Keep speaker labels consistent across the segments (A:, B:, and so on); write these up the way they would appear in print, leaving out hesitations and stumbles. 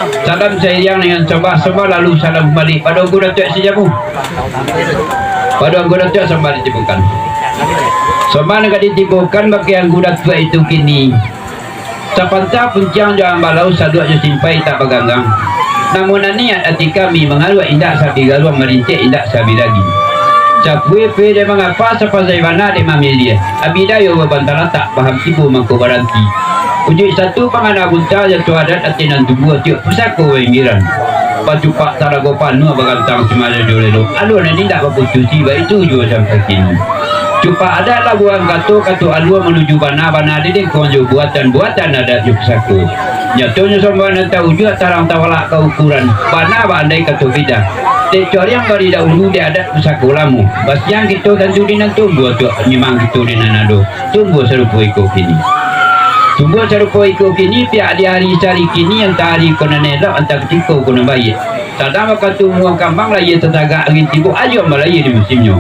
A: Salam saya dengan coba lalu salam balik pada guru Datuk sejabu. Pada guru Datuk sama ditipukan. Sama nak ditipukan bagi yang guru Datuk itu kini. Sapanta puncang jangan balau sadu aja simpai tak baganggang. Namun niat hati kami mengalu indak sabi galuang merincik indak sabi lagi. Capwe pe dia mengapa sapa zaibana de mamilia. Abidayo bantara tak paham tipu mangko baranti. Uji satu pangana bunta jatuh adat atinan tubuh tiuk pusako wengiran. Pacupak taragopan nu bagantang semada dolelo. Alu ni tak apa cuci baik itu juga sampai kini. Cupak adat lah buang kato alua menuju bana dede konjo buatan adat juk pusako. Nyatonya sama nak tahu juga tarang tawalak ke ukuran bana bandai kato bida. Tekor yang bari dahulu dia adat pusako lamu. Bas yang kita tentu dinan tunggu tu memang kita dinan ado. Tunggu serupa ikut kini. Tunggu serupa ikut kini pihak di hari cari kini yang hari kena nelak antara ketika kena baik. Sadar maka tunggu kambang lagi tetagak angin tibu ayo melaya di musimnya.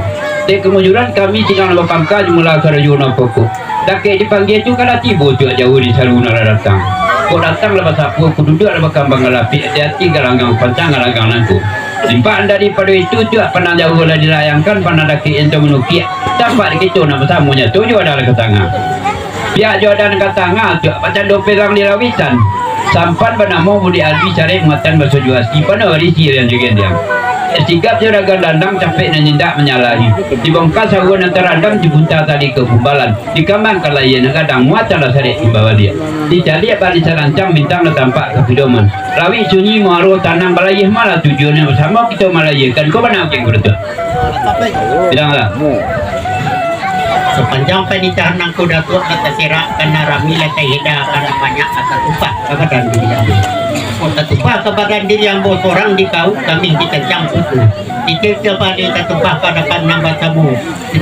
A: Dek kemujuran kami sedang berpangkal jumlah kerajaan pokok. Dakik dipanggil tu kalau tibu tu jauh di saluna datang. Kau datang lepas apa aku duduk lepas kambang ngalapi hati-hati galanggang pancang galanggang nangku. Limpahan daripada itu tu pernah jauh lah dilayangkan pernah dakik yang menukik. Dapat kita nama samunya tu juga ada ke tangan. Pihak Jordan ke tengah tu macam dua pegang di lawisan. Sampan bernama Budi Albi cari muatan bahasa juasi pada hari siang juga dia. Sigap juragan landang capek dan nyendak menyalahi. Dibongkar sahuan antara landang dibunta tadi ke kumbalan. Dikambang kalayan kadang muatan lah sarik di bawah dia. Dicari barisan rancang bintang lah tampak ke pedoman. Rawi sunyi muaruh tanam balayah malah tujuannya bersama kita malayakan. Kau mana yang berdetak? Bilanglah.
B: Sepanjang pernikahan nangku datuk kata serak karena rami letai heda karena banyak kata tumpah kebadan diri yang kata tumpah kebadan diri yang orang di kau kami dikencang putu dikira pada kata pada kan nambah tamu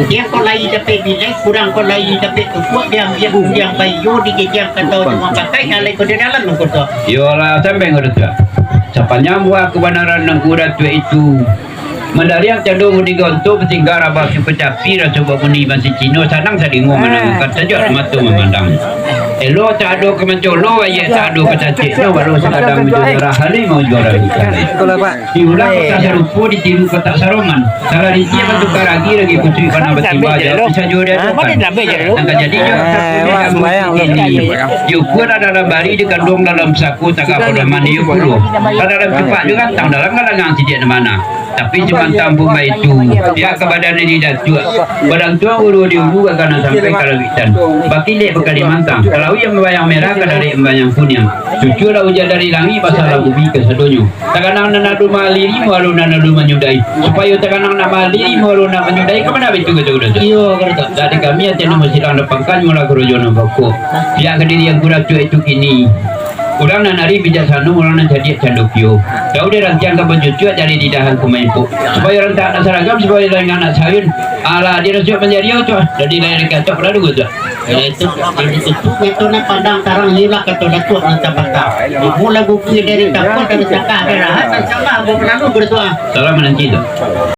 B: dia kau lain dapat bilai kurang kau lain dapat tumpah dia bayu dikejam kata cuma pakai alai pada dalam nangku tu
A: yolah sampai ngerti sepanjang buah kebenaran nangku datuk itu Mandarian cenderung digontok sehingga rabak kepecapi dan coba meni masih Cina sanang sadingo menangkan saja mata memandang. Elo tak ada kemencolo ayat tak ada kecacik no baru sekadang menjuara hari mau juara ikan. Diulang kota serupa ditiru kota sarongan. Salah dia bertukar lagi putri panah bertiba aja bisa juara depan. Angkat jadi ini. Yukur dalam bari dikandung dalam saku tagap pada mani yukuru. Pada dalam cepat juga tang dalam kalangan sidik mana. Tapi cuma tampung itu dia kebadan ini dah tua badan tua uru diuru akan sampai kalawitan bakile Kalimantan kalau yang membayang merah ke dari membayang kuning cucu lah hujan dari langit pasal lagu bi ke sedonyo takanang nanadu maliri malu nanadu menyudai supaya takanang nak maliri malu nak menyudai ke mana itu kita udah iyo kerja dari kami ada nama sidang depangkan mula kerojono bako pihak kediri yang kurang tua itu kini orang nak nari bijaksana orang nak jadi candukio. Kau dia rantian ke pencucu dari di dahan pemainpu. Supaya orang tak nak seragam supaya orang nak sayun. Alah dia rasuah menjadi tu. Jadi lain kata beradu tu.
B: itu nak pandang tarang hilang kata datuk nanti patah. Mula buku dari takut dari sakah darah. Sama berlalu berdua.
A: Salam menanti tu.